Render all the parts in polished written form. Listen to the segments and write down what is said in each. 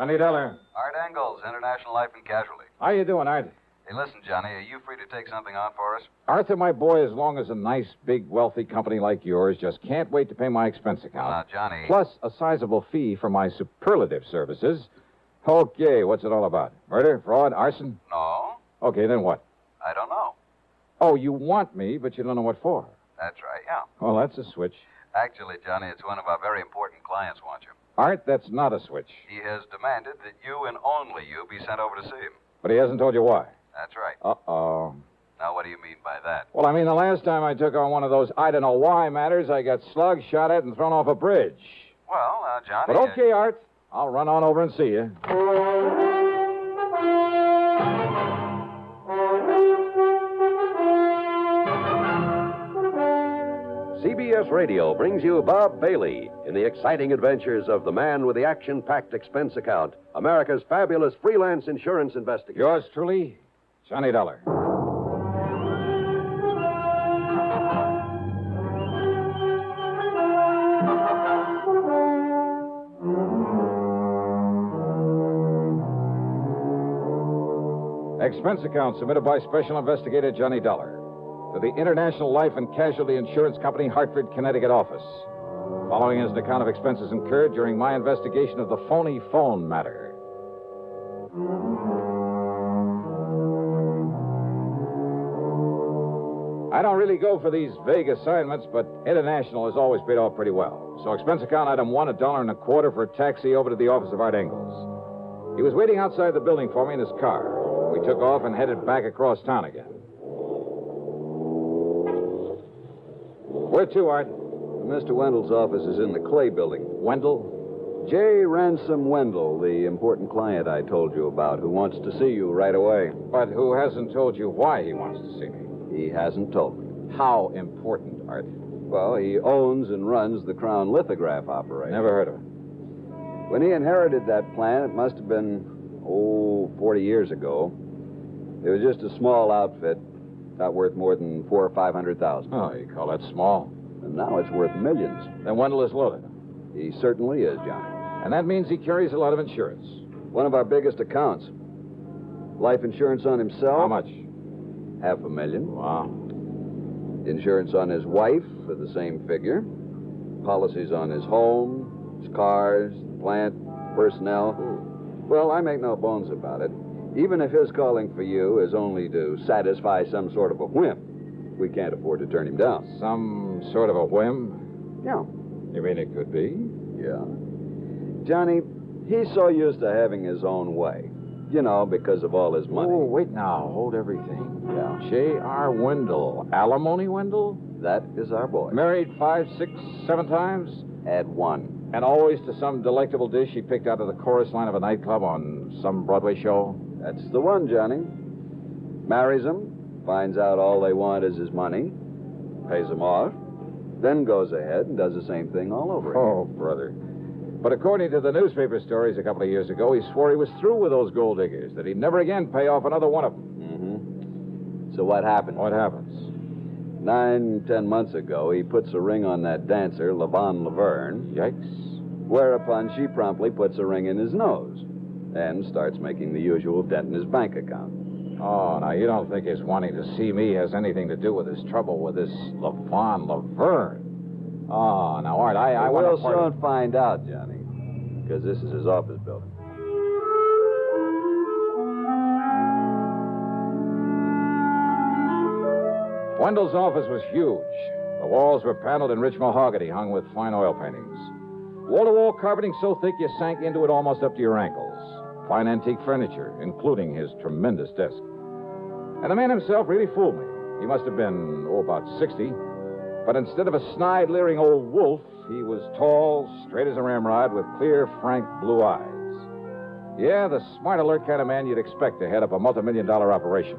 Johnny Dollar. Art Engels, International Life and Casualty. How you doing, Art? Hey, listen, Johnny, are you free to take something on for us? Arthur, my boy, as long as a nice, big, wealthy company like yours just can't wait to pay my expense account. Now, Johnny... Plus a sizable fee for my superlative services. Okay, what's it all about? Murder, fraud, arson? No. Okay, then what? I don't know. Oh, you want me, but you don't know what for. That's right, yeah. Well, that's a switch. Actually, Johnny, it's one of our very important clients wants you. Art, that's not a switch. He has demanded that you and only you be sent over to see him. But he hasn't told you why. That's right. Uh-oh. Now, what do you mean by that? Well, I mean, the last time I took on one of those I don't know why matters, I got slugged, shot at, and thrown off a bridge. Well, Johnny... But okay, Art. I'll run on over and see you. CBS Radio brings you Bob Bailey in the exciting adventures of the man with the action-packed expense account, America's fabulous freelance insurance investigator. Yours truly, Johnny Dollar. Expense account submitted by Special Investigator Johnny Dollar to the International Life and Casualty Insurance Company, Hartford, Connecticut office. Following is an account of expenses incurred during my investigation of the Phony phone matter. I don't really go for these vague assignments, but International has always paid off pretty well. So expense account item 1, $1.25 for a taxi over to the office of Art Engels. He was waiting outside the building for me in his car. We took off and headed back across town again. Where to, Art? Mr. Wendell's office is in the Clay building. Wendell? J. Ransom Wendell, the important client I told you about, who wants to see you right away. But who hasn't told you why he wants to see me? He hasn't told me. How important, Art? Well, he owns and runs the Crown Lithograph operation. Never heard of it. When he inherited that plant, it must have been, 40 years ago. It was just a small outfit, not worth more than $400,000 or $500,000. Oh, you call that small? And now it's worth millions. Then Wendell is loaded. He certainly is, Johnny. And that means he carries a lot of insurance. One of our biggest accounts. Life insurance on himself. How much? $500,000. Wow. Insurance on his wife for the same figure. Policies on his home, his cars, plant, personnel. Well, I make no bones about it. Even if his calling for you is only to satisfy some sort of a whim, we can't afford to turn him down. Some sort of a whim? Yeah. You mean it could be? Yeah. Johnny, he's so used to having his own way. You know, because of all his money. Oh, wait now. Hold everything. Yeah. J.R. Wendell. Alimony Wendell? That is our boy. Married 5, 6, 7 times? Add 1. And always to some delectable dish he picked out of the chorus line of a nightclub on some Broadway show? That's the one, Johnny. Marries him, finds out all they want is his money, pays him off, then goes ahead and does the same thing all over again. Oh, brother. But according to the newspaper stories a couple of years ago, he swore he was through with those gold diggers, that he'd never again pay off another one of them. Mm-hmm. So what happened? What happens? 9-10 months ago, he puts a ring on that dancer, Lavon Laverne. Yikes. Whereupon she promptly puts a ring in his nose and starts making the usual dent in his bank account. Oh, now, you don't think his wanting to see me has anything to do with his trouble with this Lavon Laverne? Oh, now, Art, I want to... We'll soon find out, Johnny, because this is his office building. Wendell's office was huge. The walls were paneled in rich mahogany hung with fine oil paintings. Wall-to-wall carpeting so thick you sank into it almost up to your ankles. Fine antique furniture, including his tremendous desk. And the man himself really fooled me. He must have been, about 60. But instead of a snide, leering old wolf, he was tall, straight as a ramrod, with clear, frank blue eyes. Yeah, the smart, alert kind of man you'd expect to head up a multi-million-dollar operation.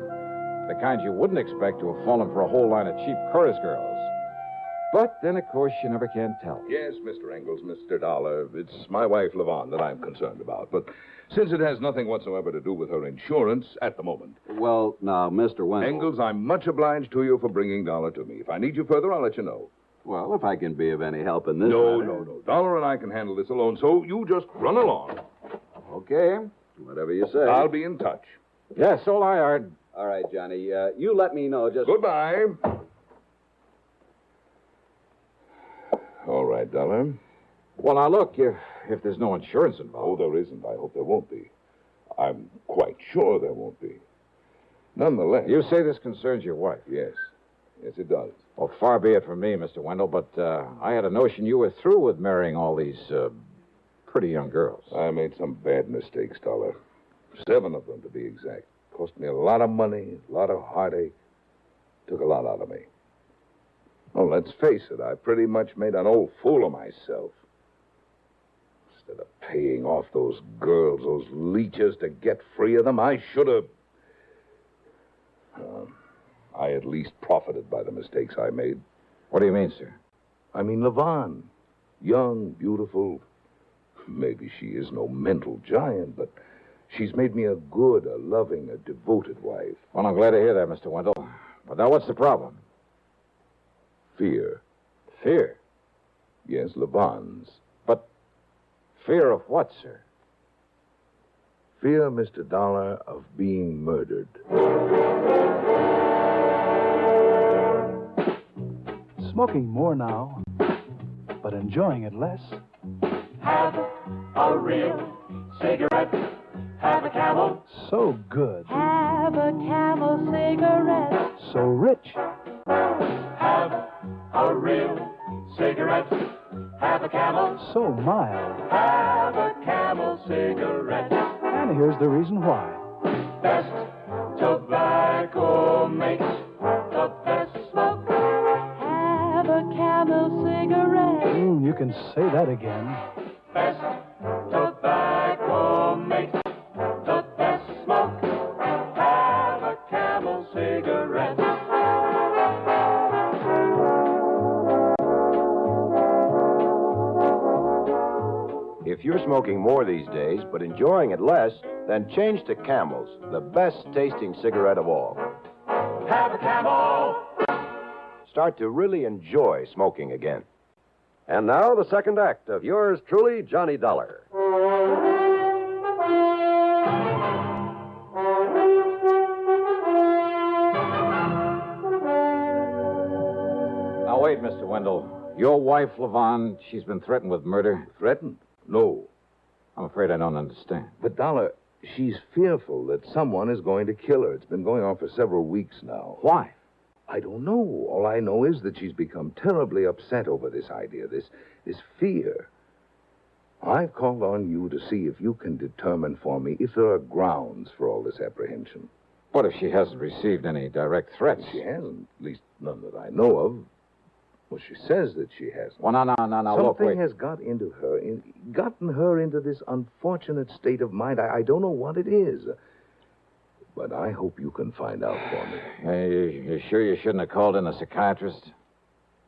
The kind you wouldn't expect to have fallen for a whole line of cheap chorus girls. But then, of course, you never can tell. Yes, Mr. Engels, Mr. Dollar. It's my wife, Lavon, that I'm concerned about. But since it has nothing whatsoever to do with her insurance at the moment. Well, now, Mr. Wendell... Engels, I'm much obliged to you for bringing Dollar to me. If I need you further, I'll let you know. Well, if I can be of any help in this No. matter... Dollar and I can handle this alone, so you just run along. Okay. Whatever you say. I'll be in touch. Yes, so I heard. All right, Johnny. You let me know just... Goodbye. All right, Dollar. Well, now, look, if there's no insurance Oh, involved. there isn't. I hope there won't be. I'm quite sure there won't be. Nonetheless... You say this concerns your wife. Yes. Yes, it does. Well, far be it from me, Mr. Wendell, but I had a notion you were through with marrying all these pretty young girls. I made some bad mistakes, Dollar. 7 of them, to be exact. Cost me a lot of money, a lot of heartache. Took a lot out of me. Oh, let's face it, I pretty much made an old fool of myself. Instead of paying off those girls, those leeches, to get free of them, I should have... I at least profited by the mistakes I made. What do you mean, sir? I mean, Levon. Young, beautiful. Maybe she is no mental giant, but she's made me a good, a loving, a devoted wife. Well, I'm glad to hear that, Mr. Wendell. But now what's the problem? Fear. Fear. Yes, Levon's. But fear of what, sir? Fear, Mr. Dollar, of being murdered. Smoking more now, but enjoying it less. Have a real cigarette. Have a Camel. So good, Have a Camel cigarette. so rich. Have a real cigarette. Have a Camel. So mild. Have a Camel cigarette. And here's the reason why. Best tobacco makes the best smoke. Have a Camel cigarette. You can say that again. Best tobacco makes the best smoke. Have a Camel cigarette. If you're smoking more these days, but enjoying it less, then change to Camels, the best tasting cigarette of all. Have a Camel. Start to really enjoy smoking again. And now, the second act of yours truly, Johnny Dollar. Now, wait, Mr. Wendell. Your wife, Levon, she's been threatened with murder. Threatened? No. I'm afraid I don't understand. But, Dollar, she's fearful that someone is going to kill her. It's been going on for several weeks now. Why? I don't know. All I know is that she's become terribly upset over this idea, this fear. I've called on you to see if you can determine for me if there are grounds for all this apprehension. What if she hasn't received any direct threats? She hasn't, at least none that I know of. Well, she says that she hasn't. Well, no, look, Something wait. has gotten her into this unfortunate state of mind. I don't know what it is. But I hope you can find out for me. You sure you shouldn't have called in a psychiatrist?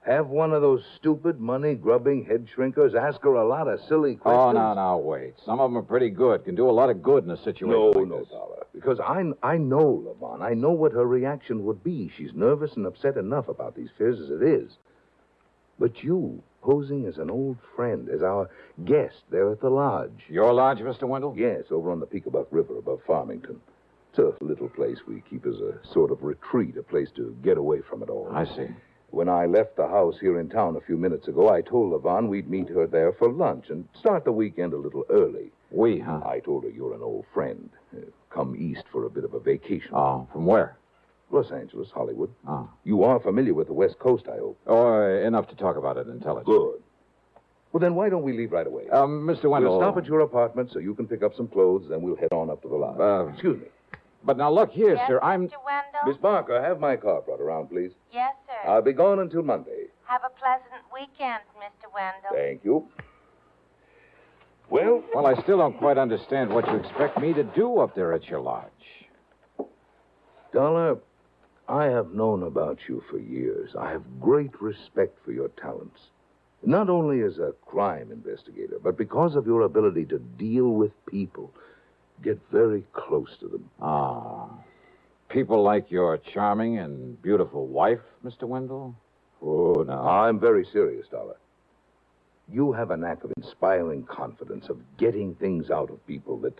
Have one of those stupid, money-grubbing head shrinkers ask her a lot of silly questions. Oh, no, wait. Some of them are pretty good. Can do a lot of good in a situation like this. Dollar. Because I know Levon. I know what her reaction would be. She's nervous and upset enough about these fears as it is. But you, posing as an old friend, as our guest there at the lodge. Your lodge, Mr. Wendell? Yes, over on the Peekabuck River above Farmington. It's a little place we keep as a sort of retreat, a place to get away from it all. I see. When I left the house here in town a few minutes ago, I told Levon we'd meet her there for lunch and start the weekend a little early. We, huh? I told her you're an old friend. Come east for a bit of a vacation. Oh, from where? Los Angeles, Hollywood. Oh. You are familiar with the West Coast, I hope. Oh, enough to talk about it intelligently. Good. Well, then why don't we leave right away? Mr. Wendell. We'll stop at your apartment so you can pick up some clothes, then we'll head on up to the lodge. Excuse me. But now look here, Yes, sir. I'm. Mr. Wendell? Miss Barker, have my car brought around, please. Yes, sir. I'll be gone until Monday. Have a pleasant weekend, Mr. Wendell. Thank you. Well, Well, I still don't quite understand what you expect me to do up there at your lodge. Dollar, I have known about you for years. I have great respect for your talents. Not only as a crime investigator, but because of your ability to deal with people, get very close to them. Ah. People like your charming and beautiful wife, Mr. Wendell? Oh, no. I'm very serious, Dollar. You have a knack of inspiring confidence, of getting things out of people that...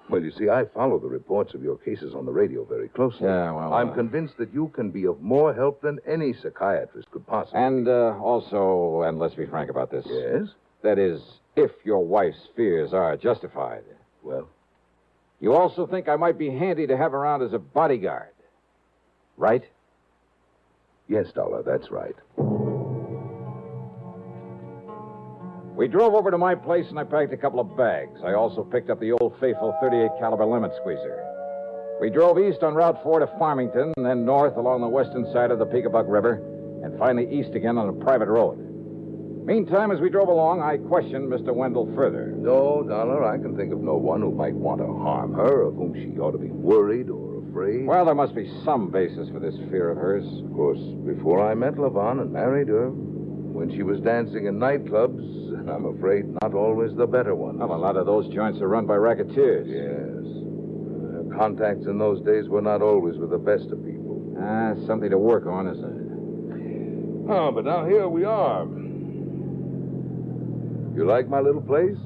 Well, you see, I follow the reports of your cases on the radio very closely. Yeah, well... I'm convinced that you can be of more help than any psychiatrist could possibly. And also, and let's be frank about this. Yes? That is, if your wife's fears are justified. Well? You also think I might be handy to have around as a bodyguard. Right? Yes, Dollar, that's right. We drove over to my place and I packed a couple of bags. I also picked up the old faithful 38 caliber limit squeezer. We drove east on Route 4 to Farmington, and then north along the western side of the Peekabuck River, and finally east again on a private road. Meantime, as we drove along, I questioned Mr. Wendell further. No, Dollar, I can think of no one who might want to harm her, of whom she ought to be worried or afraid. Well, there must be some basis for this fear of hers. Of course, before I met Levon and married her, when she was dancing in nightclubs, and I'm afraid not always the better ones. Well, a lot of those joints are run by racketeers. Yes. Her contacts in those days were not always with the best of people. Something to work on, isn't it? Oh, but now here we are. You like my little place?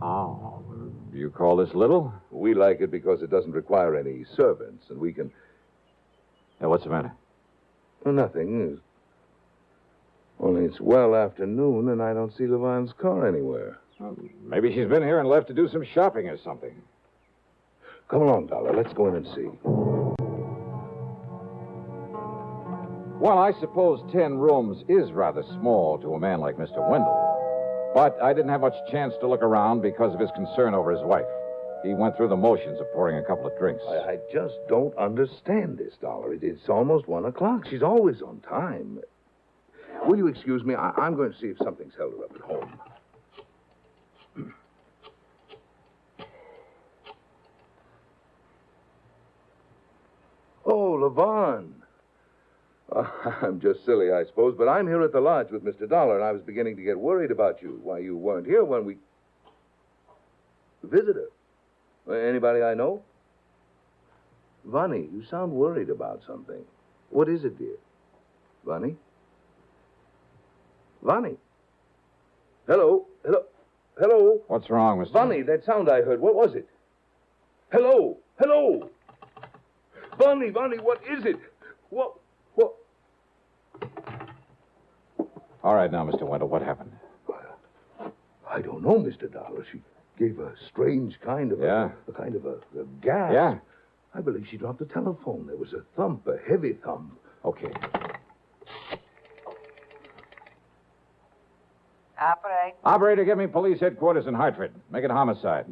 Oh, you call this little? We like it because it doesn't require any servants, and we can... What's the matter? Well, nothing. Only it's well after noon, and I don't see Levon's car anywhere. Well, maybe she's been here and left to do some shopping or something. Come along, Dollar. Let's go in and see. Well, I suppose 10 rooms is rather small to a man like Mr. Wendell. But I didn't have much chance to look around because of his concern over his wife. He went through the motions of pouring a couple of drinks. I just don't understand this, Dollar. It's almost 1 o'clock. She's always on time. Will you excuse me? I'm going to see if something's held her up at home. Oh, Levon. I'm just silly, I suppose, but I'm here at the lodge with Mr. Dollar, and I was beginning to get worried about you. Why, you weren't here when we... Visitor? Anybody I know? Vonnie, you sound worried about something. What is it, dear? Vonnie? Vonnie? Hello? Hello? Hello? What's wrong, Mr. Vonnie, that sound I heard, what was it? Hello? Hello? Vonnie, what is it? What? All right, now, Mr. Wendell, what happened? I don't know, Mr. Dollar. She gave a strange kind of a gasp. Yeah? I believe she dropped the telephone. There was a thump, a heavy thump. Okay. Operator, get me police headquarters in Hartford. Make it homicide.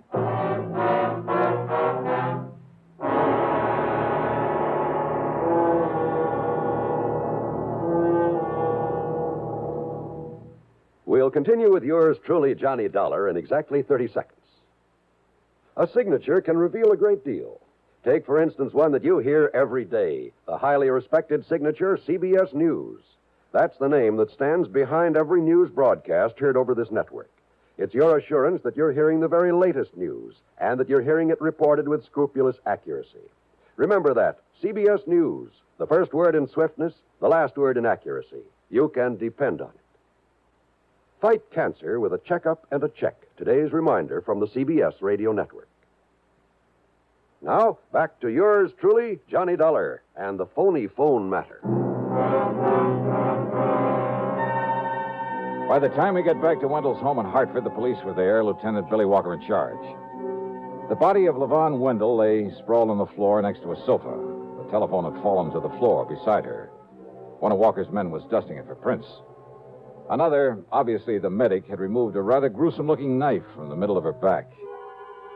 We'll continue with yours truly, Johnny Dollar, in exactly 30 seconds. A signature can reveal a great deal. Take, for instance, one that you hear every day, the highly respected signature CBS News. That's the name that stands behind every news broadcast heard over this network. It's your assurance that you're hearing the very latest news and that you're hearing it reported with scrupulous accuracy. Remember that. CBS News. The first word in swiftness, the last word in accuracy. You can depend on it. Fight cancer with a checkup and a check. Today's reminder from the CBS Radio Network. Now, back to yours truly, Johnny Dollar, and the phony phone matter. By the time we got back to Wendell's home in Hartford, the police were there, Lieutenant Billy Walker in charge. The body of Levon Wendell lay sprawled on the floor next to a sofa. The telephone had fallen to the floor beside her. One of Walker's men was dusting it for prints. Another, obviously the medic, had removed a rather gruesome-looking knife from the middle of her back.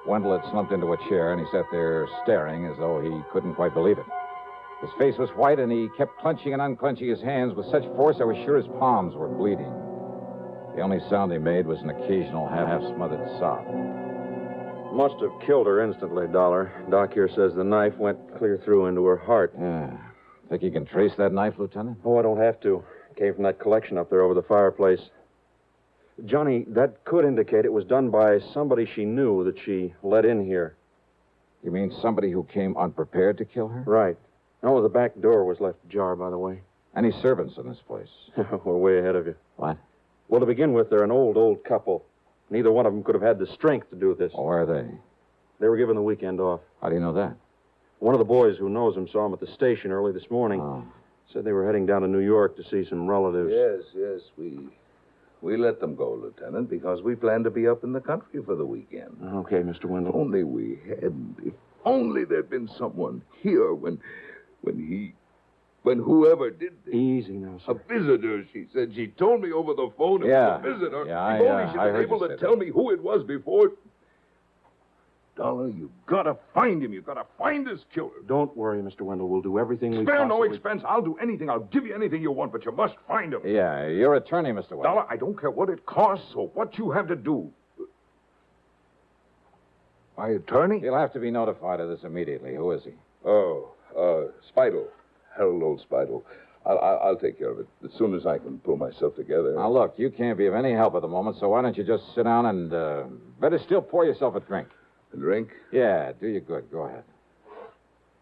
Wendell had slumped into a chair, and he sat there staring as though he couldn't quite believe it. His face was white, and he kept clenching and unclenching his hands with such force I was sure his palms were bleeding. The only sound he made was an occasional half-smothered sob. Must have killed her instantly, Dollar. Doc here says the knife went clear through into her heart. Yeah. Think you can trace that knife, Lieutenant? Oh, I don't have to. Came from that collection up there over the fireplace. Johnny, that could indicate it was done by somebody she knew that she let in here. You mean somebody who came unprepared to kill her? Right. Oh, the back door was left ajar, by the way. Any servants in this place? We're way ahead of you. What? Well, to begin with, they're an old couple. Neither one of them could have had the strength to do this. Oh, where are they? They were given the weekend off. How do you know that? One of the boys who knows them saw them at the station early this morning. Oh. Said they were heading down to New York to see some relatives. Yes. We let them go, Lieutenant, because we plan to be up in the country for the weekend. Okay, Mr. Wendell. Only we hadn't. If only there'd been someone here when whoever did this. Easy now, sir. A visitor, she said. She told me over the phone it Yeah. was a visitor. Yeah, if only she'd I been heard able you to say tell that. me who it was before. Dollar, you gotta find him. You gotta find this killer. Don't worry, Mr. Wendell. We'll do everything we Spare no possibly... expense. I'll do anything. I'll give you anything you want, but you must find him. Yeah, your attorney, Mr. Wendell. Dollar, I don't care what it costs or what you have to do. My attorney? You'll have to be notified of this immediately. Who is he? Oh, Spidel. Harold Old Spidel. I'll take care of it as soon as I can pull myself together. Now, look, you can't be of any help at the moment, so why don't you just sit down and, better still pour yourself a drink. A drink? Yeah, do you good. Go ahead.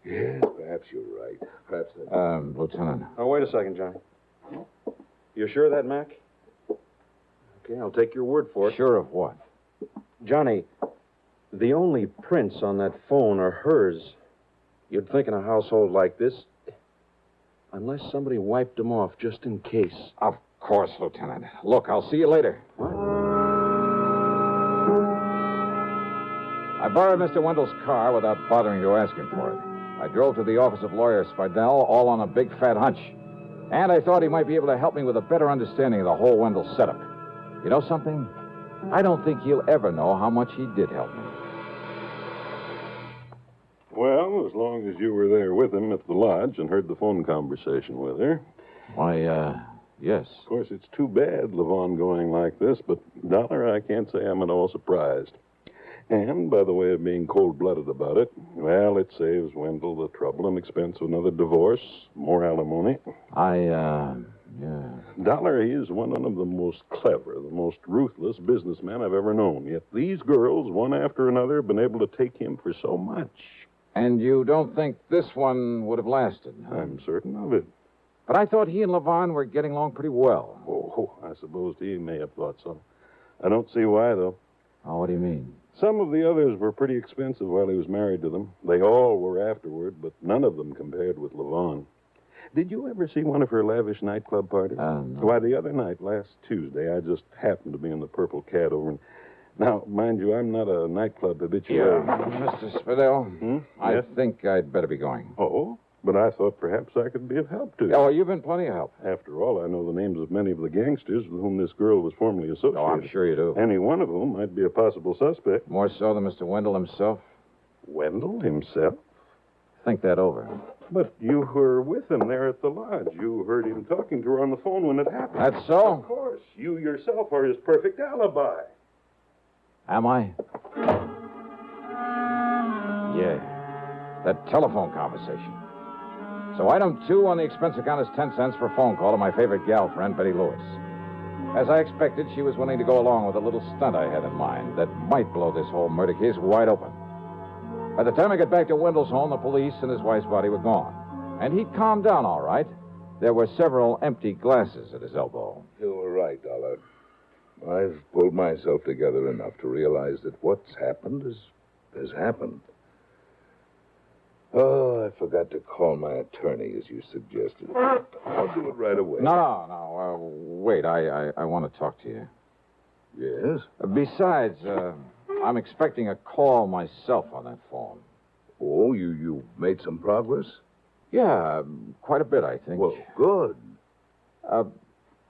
Yes, perhaps you're right. Perhaps Lieutenant. Oh, wait a second, Johnny. You sure of that, Mac? Okay, I'll take your word for it. Sure of what? Johnny, the only prints on that phone are hers. You'd think in a household like this, unless somebody wiped them off just in case. Of course, Lieutenant. Look, I'll see you later. What? I borrowed Mr. Wendell's car without bothering to ask him for it. I drove to the office of lawyer Spidel, all on a big fat hunch. And I thought he might be able to help me with a better understanding of the whole Wendell setup. You know something? I don't think he'll ever know how much he did help me. Well, as long as you were there with him at the lodge and heard the phone conversation with her. Why, yes. Of course, it's too bad, Levon, going like this, but, Dollar, I can't say I'm at all surprised. And, by the way of being cold-blooded about it, well, it saves Wendell the trouble and expense of another divorce, more alimony. Yeah. Dollar, he is one of the most clever, the most ruthless businessmen I've ever known. Yet these girls, one after another, have been able to take him for so much. And you don't think this one would have lasted? Huh? I'm certain of it. But I thought he and Levon were getting along pretty well. Oh, I suppose he may have thought so. I don't see why, though. Oh, what do you mean? Some of the others were pretty expensive while he was married to them. They all were afterward, but none of them compared with Levon. Did you ever see one of her lavish nightclub parties? No. Why, the other night, last Tuesday, I just happened to be in the Purple Cat over in... Now, mind you, I'm not a nightclub habitué. Mr. Spidel, I Yes? think I'd better be going. Oh, but I thought perhaps I could be of help to you. Oh, you've been plenty of help. After all, I know the names of many of the gangsters with whom this girl was formerly associated. Oh, I'm sure you do. Any one of whom might be a possible suspect. More so than Mr. Wendell himself? Wendell himself? Think that over. But you were with him there at the lodge. You heard him talking to her on the phone when it happened. That's so? Of course. You yourself are his perfect alibi. Am I? Yeah. That telephone conversation. So item 2 on the expense account is 10 cents for a phone call to my favorite gal friend, Betty Lewis. As I expected, she was willing to go along with a little stunt I had in mind that might blow this whole murder case wide open. By the time I got back to Wendell's home, the police and his wife's body were gone. And he'd calmed down all right. There were several empty glasses at his elbow. You were right, Dollar. I've pulled myself together enough to realize that what's happened has happened. Oh, I forgot to call my attorney, as you suggested. I'll do it right away. No. Wait, I want to talk to you. Yes? Besides, I'm expecting a call myself on that phone. Oh, you made some progress? Yeah, quite a bit, I think. Well, good.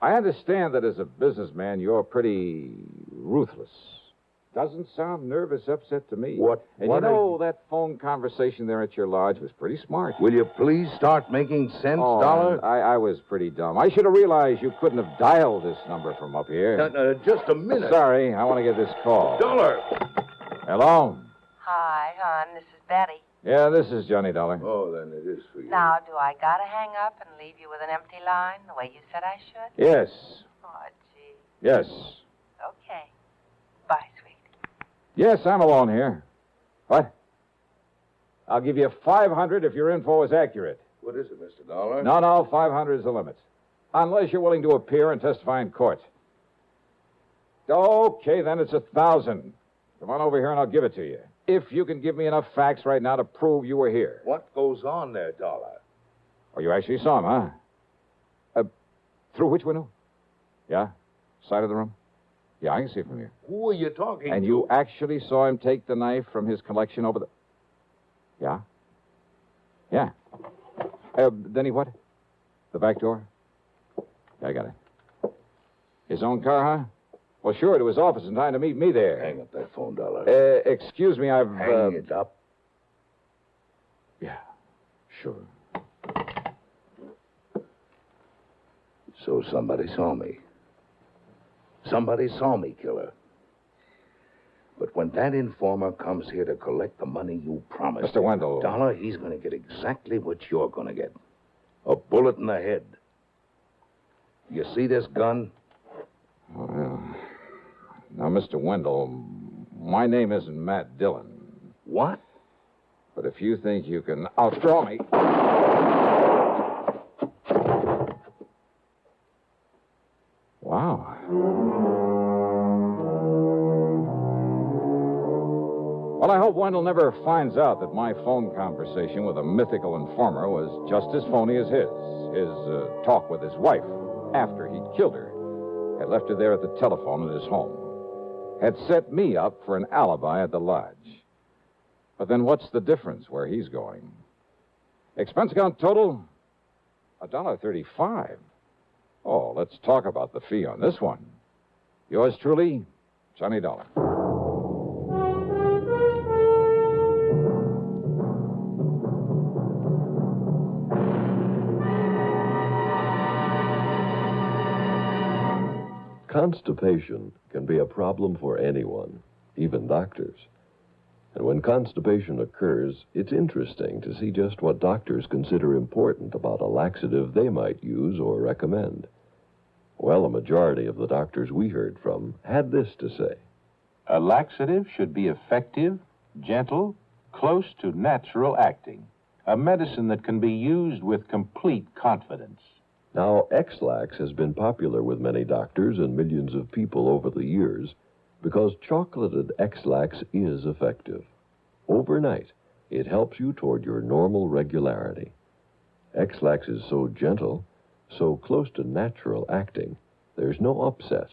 I understand that as a businessman, you're pretty ruthless. Doesn't sound nervous upset to me. What? And what you know, that phone conversation there at your lodge was pretty smart. Will you please start making sense, Oh, Dollar? and I was pretty dumb. I should have realized you couldn't have dialed this number from up here. Just a minute. Sorry, I want to get this call. Dollar! Hello? Hi, hon. This is Betty. Yeah, this is Johnny Dollar. Oh, then it is for you. Now, do I gotta hang up and leave you with an empty line the way you said I should? Yes. Oh, gee. Yes. Okay. Bye, sweet. Yes, I'm alone here. What? I'll give you 500 if your info is accurate. What is it, Mr. Dollar? No, 500 is the limit. Unless you're willing to appear and testify in court. Okay, then it's 1,000. Come on over here and I'll give it to you. If you can give me enough facts right now to prove you were here. What goes on there, Dollar? Oh, you actually saw him, huh? Through which window? Yeah? Side of the room? Yeah, I can see it from here. Who are you talking And to? you actually saw him take the knife from his collection over the... Yeah? Yeah. Then he what? The back door? Yeah, I got it. His own car, huh? Well, sure, to his office in time to meet me there. Hang up that phone, Dollar. Excuse me, I've... Hang it up. Yeah, sure. So somebody saw me. Somebody saw me, killer. But when that informer comes here to collect the money you promised Mr. Wendell. Dollar, he's going to get exactly what you're going to get. A bullet in the head. You see this gun? Well, now, Mr. Wendell, my name isn't Matt Dillon. What? But if you think you can outdraw me... Wow. Well, I hope Wendell never finds out that my phone conversation with a mythical informer was just as phony as his. His talk with his wife after he'd killed her, had left her there at the telephone at his home, had set me up for an alibi at the lodge. But then what's the difference where he's going? Expense account total? $1.35. Oh, let's talk about the fee on this one. Yours truly, Johnny Dollar. Constipation can be a problem for anyone, even doctors. And when constipation occurs, it's interesting to see just what doctors consider important about a laxative they might use or recommend. Well, a majority of the doctors we heard from had this to say. A laxative should be effective, gentle, close to natural acting. A medicine that can be used with complete confidence. Now, X-Lax has been popular with many doctors and millions of people over the years because chocolated X-Lax is effective. Overnight, it helps you toward your normal regularity. X-Lax is so gentle, so close to natural acting, there's no upset.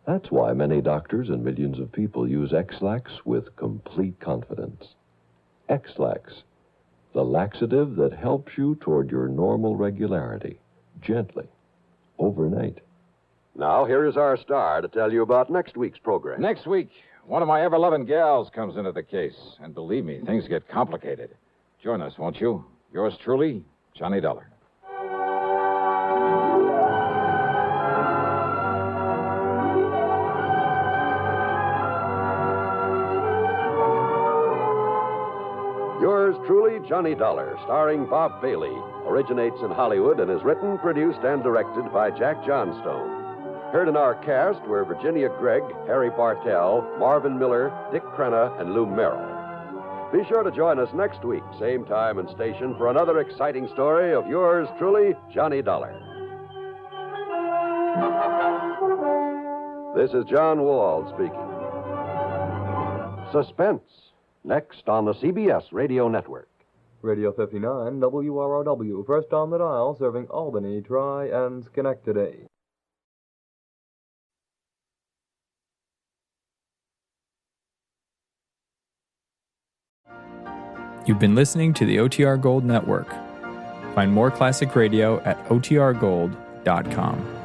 That's why many doctors and millions of people use X-Lax with complete confidence. X-Lax, the laxative that helps you toward your normal regularity, gently, overnight. Now, here is our star to tell you about next week's program. Next week, one of my ever-loving gals comes into the case. And believe me, things get complicated. Join us, won't you? Yours truly, Johnny Dollar. Yours truly, Johnny Dollar, starring Bob Bailey, originates in Hollywood and is written, produced, and directed by Jack Johnstone. Heard in our cast were Virginia Gregg, Harry Bartell, Marvin Miller, Dick Crenna, and Lou Merrill. Be sure to join us next week, same time and station, for another exciting story of yours truly, Johnny Dollar. This is John Wall speaking. Suspense, next on the CBS Radio Network. Radio 59, WROW, first on the dial, serving Albany, Tri, and Schenectady. You've been listening to the OTR Gold Network. Find more classic radio at otrgold.com.